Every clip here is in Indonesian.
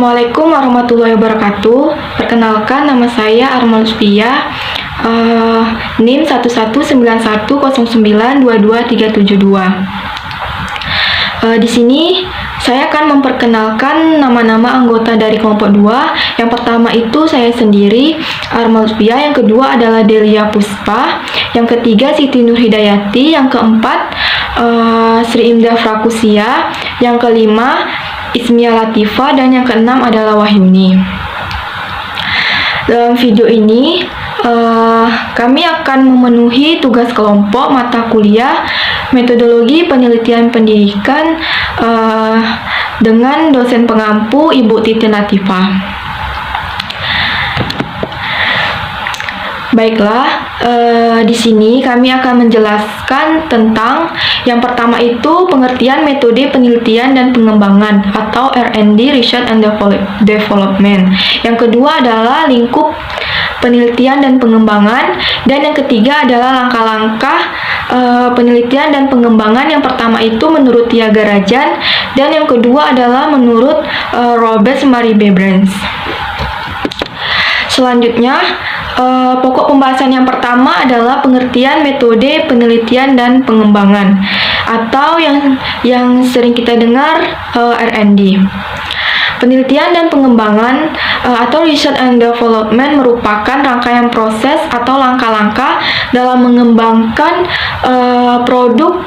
Assalamualaikum warahmatullahi wabarakatuh. Perkenalkan, nama saya Armal Lutfia, NIM 1191092237. Di sini saya akan memperkenalkan nama-nama anggota dari kelompok 2. Yang pertama itu saya sendiri, Armal Lutfia. Yang kedua adalah Delia Puspa. Yang ketiga Siti Nurhidayati. Yang keempat Sri Indah Frakusia. Yang kelima Ismia Latifa, dan yang keenam adalah Wahyuni. Dalam video ini kami akan memenuhi tugas kelompok mata kuliah metodologi penelitian pendidikan dengan dosen pengampu Ibu Titin Latifah. Baiklah, di sini kami akan menjelaskan tentang yang pertama itu pengertian metode penelitian dan pengembangan atau R&D (Research and Development). Yang kedua adalah lingkup penelitian dan pengembangan, dan yang ketiga adalah langkah-langkah penelitian dan pengembangan. Yang pertama itu menurut Tiaga Rajan, dan yang kedua adalah menurut Robert Mary Behrens. Selanjutnya, pokok pembahasan yang pertama adalah pengertian metode penelitian dan pengembangan atau yang sering kita dengar R&D. Penelitian dan pengembangan atau Research and Development merupakan rangkaian proses atau langkah-langkah dalam mengembangkan produk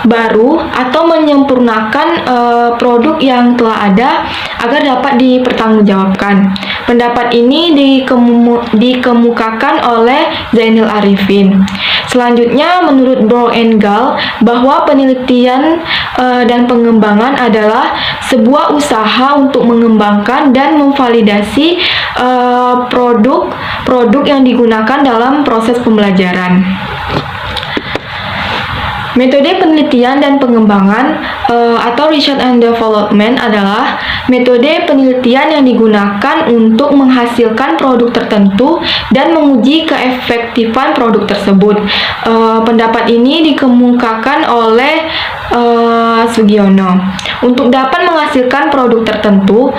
baru atau menyempurnakan produk yang telah ada agar dapat dipertanggungjawabkan. Pendapat ini dikemukakan oleh Zainul Arifin. Selanjutnya, menurut Brown and Gall, bahwa penelitian dan pengembangan adalah sebuah usaha untuk mengembangkan dan memvalidasi produk yang digunakan dalam proses pembelajaran. Metode penelitian dan pengembangan atau Research and Development adalah metode penelitian yang digunakan untuk menghasilkan produk tertentu dan menguji keefektifan produk tersebut. Pendapat ini dikemukakan oleh Sugiono. Untuk dapat menghasilkan produk tertentu,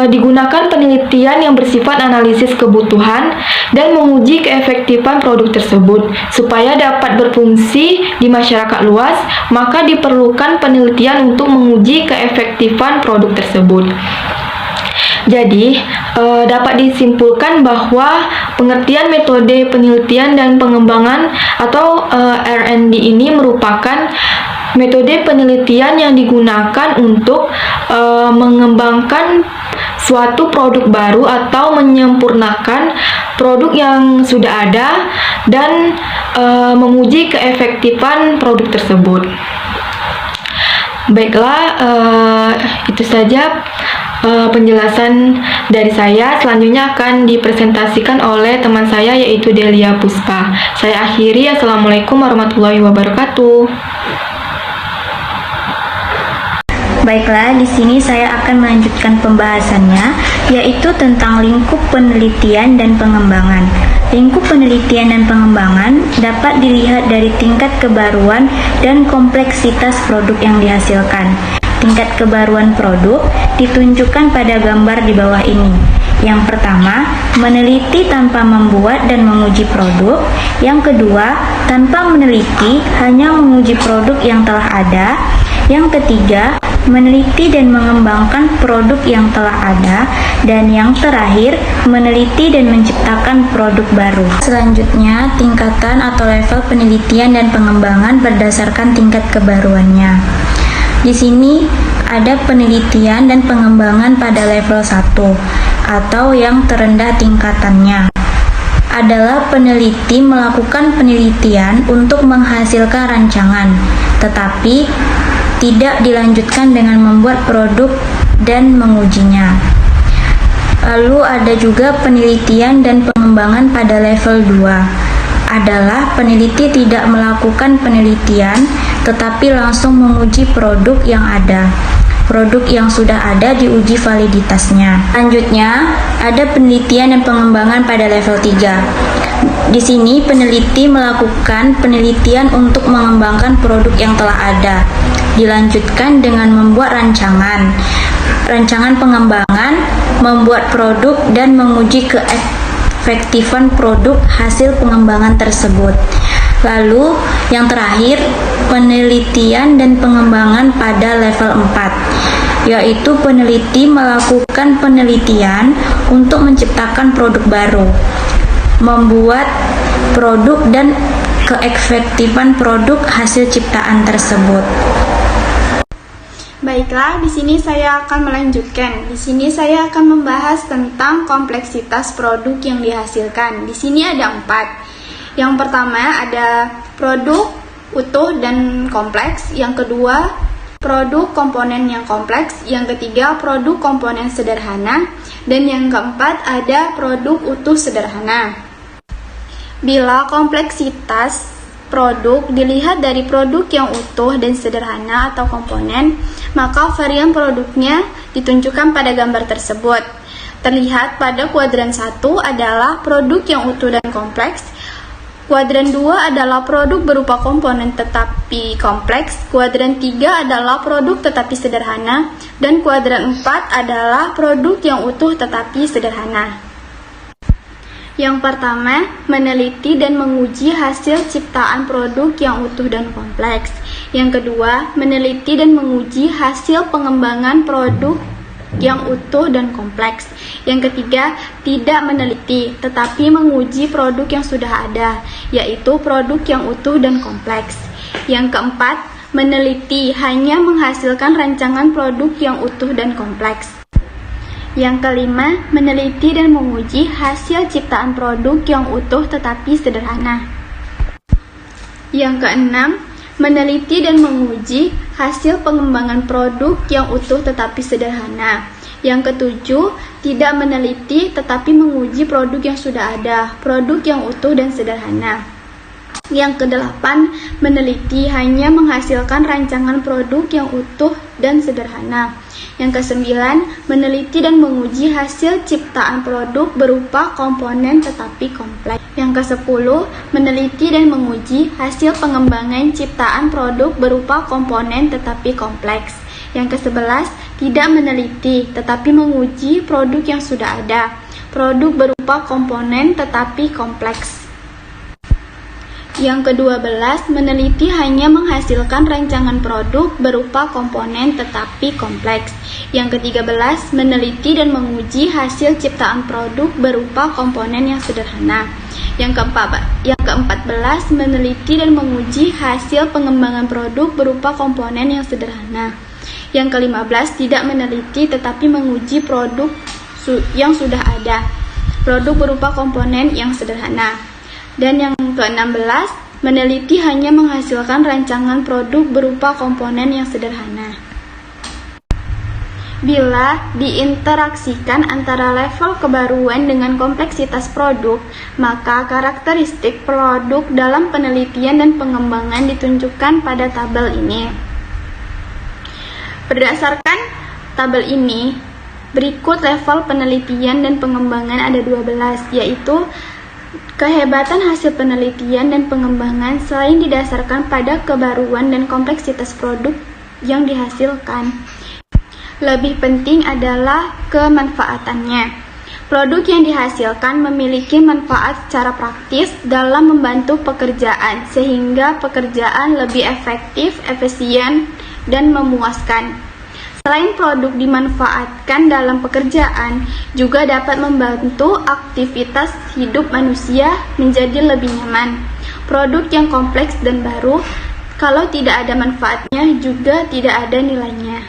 digunakan penelitian yang bersifat analisis kebutuhan dan menguji keefektifan produk tersebut. Supaya dapat berfungsi di masyarakat luas, maka diperlukan penelitian untuk menguji keefektifan produk tersebut. Jadi, dapat disimpulkan bahwa pengertian metode penelitian dan pengembangan atau R&D ini merupakan metode penelitian yang digunakan untuk mengembangkan suatu produk baru atau menyempurnakan produk yang sudah ada dan menguji keefektifan produk tersebut. Baiklah, itu saja penjelasan dari saya. Selanjutnya akan dipresentasikan oleh teman saya, yaitu Delia Puspa. Saya akhiri. Assalamualaikum warahmatullahi wabarakatuh. Baiklah, di sini saya akan melanjutkan pembahasannya, yaitu tentang lingkup penelitian dan pengembangan. Lingkup penelitian dan pengembangan dapat dilihat dari tingkat kebaruan dan kompleksitas produk yang dihasilkan. Tingkat kebaruan produk ditunjukkan pada gambar di bawah ini. Yang pertama, meneliti tanpa membuat dan menguji produk. Yang kedua, tanpa meneliti, hanya menguji produk yang telah ada. Yang ketiga, meneliti dan mengembangkan produk yang telah ada. Dan yang terakhir, meneliti dan menciptakan produk baru. Selanjutnya, tingkatan atau level penelitian dan pengembangan berdasarkan tingkat kebaruannya. Di sini ada penelitian dan pengembangan pada level 1 atau yang terendah tingkatannya. Adalah peneliti melakukan penelitian untuk menghasilkan rancangan, tetapi tidak dilanjutkan dengan membuat produk dan mengujinya. Lalu ada juga penelitian dan pengembangan pada level 2. Adalah peneliti tidak melakukan penelitian, tetapi langsung menguji produk yang ada. Produk yang sudah ada diuji validitasnya. Selanjutnya, ada penelitian dan pengembangan pada level 3. Di sini peneliti melakukan penelitian untuk mengembangkan produk yang telah ada. Dilanjutkan dengan membuat rancangan pengembangan, membuat produk dan menguji keefektifan produk hasil pengembangan tersebut. Lalu yang terakhir, penelitian dan pengembangan pada level 4, yaitu peneliti melakukan penelitian untuk menciptakan produk baru, membuat produk dan keefektifan produk hasil ciptaan tersebut. Baiklah, di sini saya akan melanjutkan. Di sini saya akan membahas tentang kompleksitas produk yang dihasilkan. Di sini ada 4. Yang pertama ada produk utuh dan kompleks. Yang kedua, produk komponen yang kompleks. Yang ketiga, produk komponen sederhana. Dan yang keempat, ada produk utuh sederhana. Bila kompleksitas produk dilihat dari produk yang utuh dan sederhana atau komponen, maka varian produknya ditunjukkan pada gambar tersebut. Terlihat pada kuadran 1 adalah produk yang utuh dan kompleks, kuadran 2 adalah produk berupa komponen tetapi kompleks, kuadran 3 adalah produk tetapi sederhana, dan kuadran 4 adalah produk yang utuh tetapi sederhana. Yang pertama, meneliti dan menguji hasil ciptaan produk yang utuh dan kompleks. Yang kedua, meneliti dan menguji hasil pengembangan produk yang utuh dan kompleks. Yang ketiga, tidak meneliti, tetapi menguji produk yang sudah ada, yaitu produk yang utuh dan kompleks. Yang keempat, meneliti hanya menghasilkan rancangan produk yang utuh dan kompleks. Yang kelima, meneliti dan menguji hasil ciptaan produk yang utuh tetapi sederhana. Yang keenam, meneliti dan menguji hasil pengembangan produk yang utuh tetapi sederhana. Yang ketujuh, tidak meneliti tetapi menguji produk yang sudah ada, produk yang utuh dan sederhana. Yang kedelapan, meneliti hanya menghasilkan rancangan produk yang utuh dan sederhana. Yang kesembilan, meneliti dan menguji hasil ciptaan produk berupa komponen tetapi kompleks. Yang kesepuluh, meneliti dan menguji hasil pengembangan ciptaan produk berupa komponen tetapi kompleks. Yang kesebelas, tidak meneliti tetapi menguji produk yang sudah ada, produk berupa komponen tetapi kompleks. Yang ke-12, meneliti hanya menghasilkan rancangan produk berupa komponen tetapi kompleks. Yang ke-13, meneliti dan menguji hasil ciptaan produk berupa komponen yang sederhana. Yang ke-14, meneliti dan menguji hasil pengembangan produk berupa komponen yang sederhana. Yang ke-15, tidak meneliti tetapi menguji produk yang sudah ada, produk berupa komponen yang sederhana. Dan yang ke-16, meneliti hanya menghasilkan rancangan produk berupa komponen yang sederhana. Bila diinteraksikan antara level kebaruan dengan kompleksitas produk, maka karakteristik produk dalam penelitian dan pengembangan ditunjukkan pada tabel ini. Berdasarkan tabel ini, berikut level penelitian dan pengembangan ada 12, yaitu kehebatan hasil penelitian dan pengembangan selain didasarkan pada kebaruan dan kompleksitas produk yang dihasilkan. Lebih penting adalah kemanfaatannya. Produk yang dihasilkan memiliki manfaat secara praktis dalam membantu pekerjaan, sehingga pekerjaan lebih efektif, efisien, dan memuaskan. Selain produk dimanfaatkan dalam pekerjaan, juga dapat membantu aktivitas hidup manusia menjadi lebih nyaman. Produk yang kompleks dan baru, kalau tidak ada manfaatnya, juga tidak ada nilainya.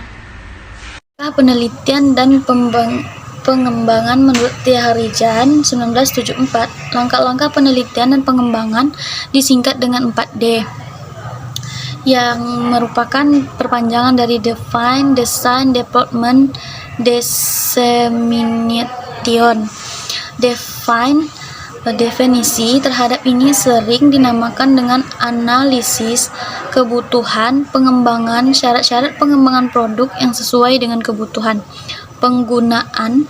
Penelitian dan pengembangan menurut Tia Harijan 1974. Langkah-langkah penelitian dan pengembangan disingkat dengan 4D, yang merupakan perpanjangan dari Define, Design, Development, Dissemination. Define, definisi terhadap ini sering dinamakan dengan analisis kebutuhan, pengembangan, syarat-syarat pengembangan produk yang sesuai dengan kebutuhan, penggunaan,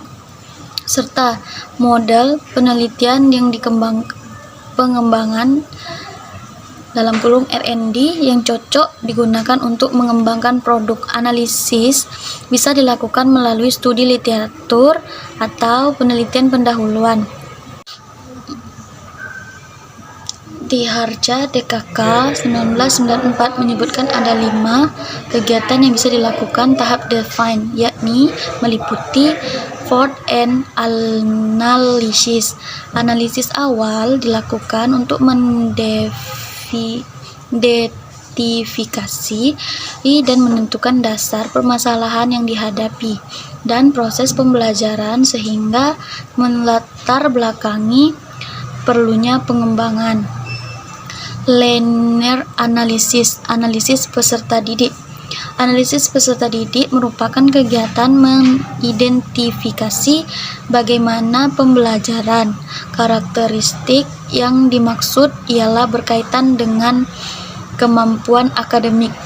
serta model penelitian yang dikembangkan. pengembangan dalam kurung R&D yang cocok digunakan untuk mengembangkan produk. Analisis bisa dilakukan melalui studi literatur atau penelitian pendahuluan. Di Harja DKK 1994 menyebutkan ada 5 kegiatan yang bisa dilakukan tahap define, yakni meliputi Fourth and Analysis. Analisis awal dilakukan untuk mengidentifikasi dan menentukan dasar permasalahan yang dihadapi dan proses pembelajaran sehingga melatar belakangi perlunya pengembangan. Learner Analysis, analisis peserta didik. Analisis peserta didik merupakan kegiatan mengidentifikasi bagaimana pembelajaran. Karakteristik yang dimaksud ialah berkaitan dengan kemampuan akademik,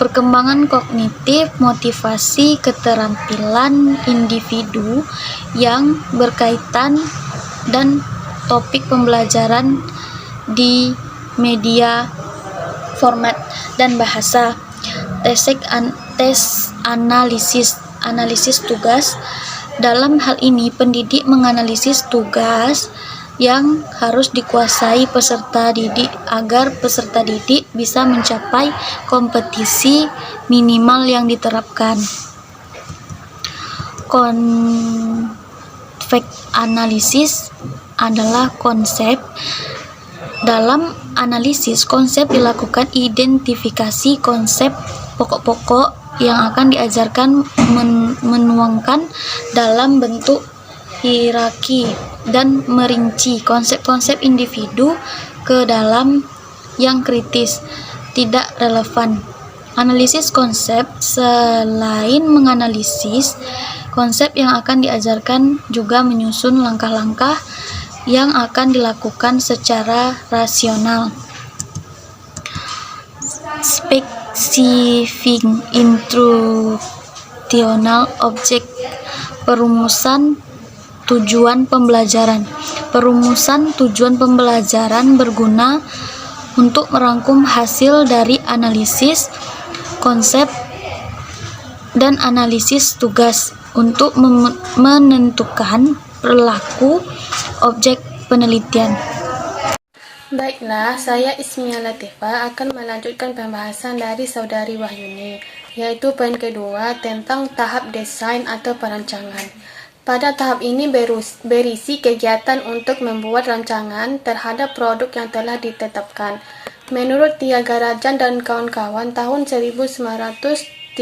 perkembangan kognitif, motivasi, keterampilan individu yang berkaitan dan topik pembelajaran di media, format, dan bahasa. Tes analisis, analisis tugas. Dalam hal ini, pendidik menganalisis tugas yang harus dikuasai peserta didik agar peserta didik bisa mencapai kompetisi minimal yang diterapkan. Konsep analisis adalah konsep. Dalam analisis konsep dilakukan identifikasi konsep pokok-pokok yang akan diajarkan menuangkan dalam bentuk hierarki dan merinci konsep-konsep individu ke dalam yang kritis, tidak relevan. Analisis konsep selain menganalisis konsep yang akan diajarkan juga menyusun langkah-langkah yang akan dilakukan secara rasional. Specific instructional object, perumusan tujuan pembelajaran. Perumusan tujuan pembelajaran berguna untuk merangkum hasil dari analisis konsep dan analisis tugas untuk menentukan perilaku objek penelitian. Baiklah, saya Ismia Latifah akan melanjutkan pembahasan dari Saudari Wahyuni, yaitu poin kedua tentang tahap desain atau perancangan. Pada tahap ini berisi kegiatan untuk membuat rancangan terhadap produk yang telah ditetapkan. Menurut Thiagarajan dan kawan-kawan tahun 1974,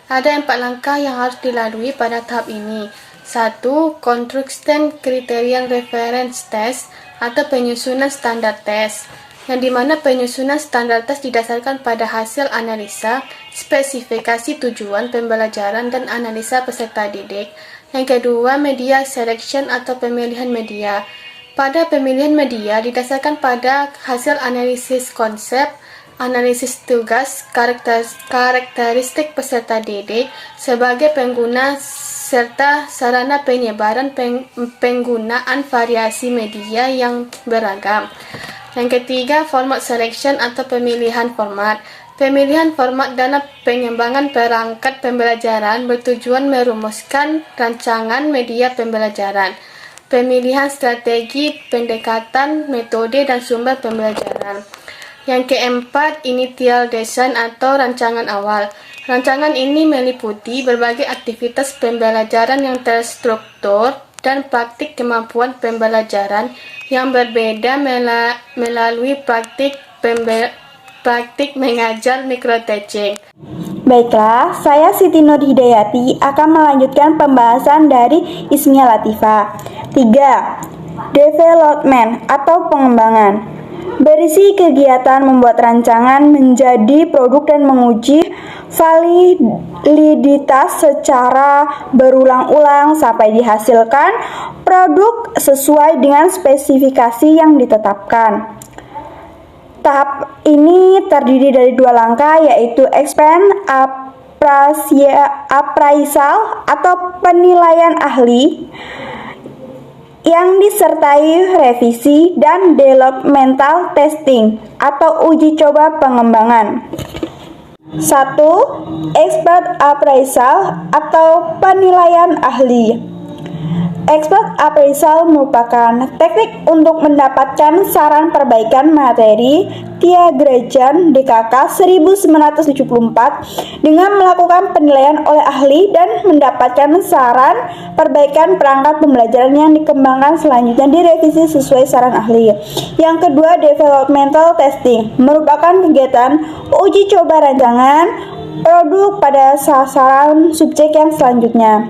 ada 4 langkah yang harus dilalui pada tahap ini. 1. Construction Criterion Reference Test atau penyusunan standar tes, yang dimana penyusunan standar tes didasarkan pada hasil analisa, spesifikasi tujuan pembelajaran dan analisa peserta didik. Yang kedua, Media Selection atau pemilihan media. Pada pemilihan media didasarkan pada hasil analisis konsep, analisis tugas, karakteristik peserta didik sebagai pengguna serta sarana penyebaran penggunaan variasi media yang beragam. Yang ketiga, format selection atau pemilihan format. Pemilihan format dalam pengembangan perangkat pembelajaran bertujuan merumuskan rancangan media pembelajaran. Pemilihan strategi, pendekatan, metode, dan sumber pembelajaran. Yang keempat, initial design atau rancangan awal. Rancangan ini meliputi berbagai aktivitas pembelajaran yang terstruktur dan praktik kemampuan pembelajaran yang berbeda melalui praktik mengajar micro-teaching. Baiklah, saya Siti Nur Hidayati akan melanjutkan pembahasan dari Ismia Latifah. 3. Development atau pengembangan. Berisi kegiatan membuat rancangan menjadi produk dan menguji validitas secara berulang-ulang sampai dihasilkan produk sesuai dengan spesifikasi yang ditetapkan. Tahap ini terdiri dari 2 langkah, yaitu expand appraisal atau penilaian ahli yang disertai revisi dan developmental testing atau uji coba pengembangan. 1. Expert appraisal atau penilaian ahli. Expert appraisal merupakan teknik untuk mendapatkan saran perbaikan materi Tia Gregen DKK 1974 dengan melakukan penilaian oleh ahli dan mendapatkan saran perbaikan perangkat pembelajaran yang dikembangkan selanjutnya direvisi sesuai saran ahli. Yang kedua, developmental testing merupakan kegiatan uji coba rancangan produk pada sasaran subjek yang selanjutnya.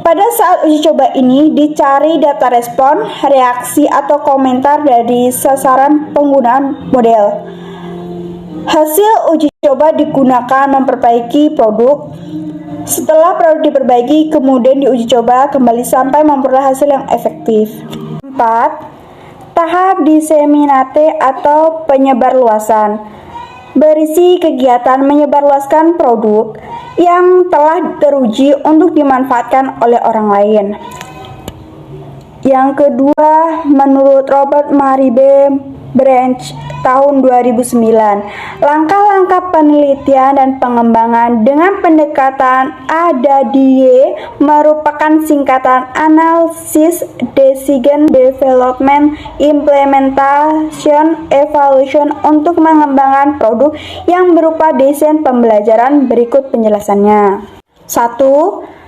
Pada saat uji coba ini dicari data respon, reaksi atau komentar dari sasaran penggunaan model. Hasil uji coba digunakan memperbaiki produk. Setelah produk diperbaiki, kemudian diuji coba kembali sampai memperoleh hasil yang efektif. 4. Tahap diseminate atau penyebarluasan berisi kegiatan menyebarluaskan produk yang telah teruji untuk dimanfaatkan oleh orang lain. Yang kedua, menurut Robert Maribe Branch tahun 2009, langkah-langkah penelitian dan pengembangan dengan pendekatan ADDIE merupakan singkatan Analysis, Decision, Development, Implementation, Evaluation untuk mengembangkan produk yang berupa desain pembelajaran. Berikut penjelasannya. 1.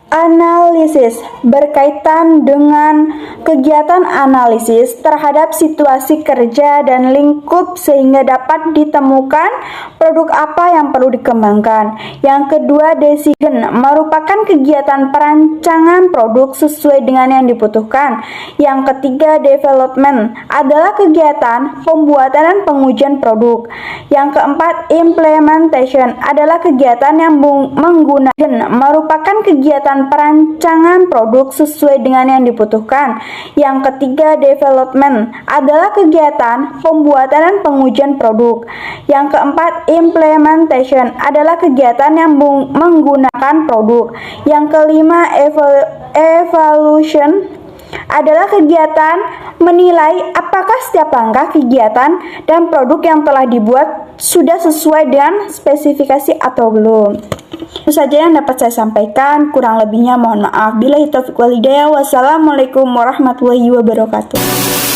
Analisis berkaitan dengan kegiatan analisis terhadap situasi kerja dan lingkup sehingga dapat ditemukan produk apa yang perlu dikembangkan. Yang kedua, decision merupakan kegiatan perancangan produk sesuai dengan yang dibutuhkan. Yang ketiga, development adalah kegiatan pembuatan dan pengujian produk. Yang keempat, implementation adalah kegiatan yang menggunakan merupakan kegiatan perancangan produk sesuai dengan yang dibutuhkan. Yang ketiga, development adalah kegiatan pembuatan dan pengujian produk. Yang keempat, implementation adalah kegiatan yang menggunakan produk. Yang kelima, evaluation adalah kegiatan menilai apakah setiap langkah kegiatan dan produk yang telah dibuat sudah sesuai dengan spesifikasi atau belum. Itu saja yang dapat saya sampaikan, kurang lebihnya mohon maaf. Billahi taufiq wal hidayah. Wassalamualaikum warahmatullahi wabarakatuh.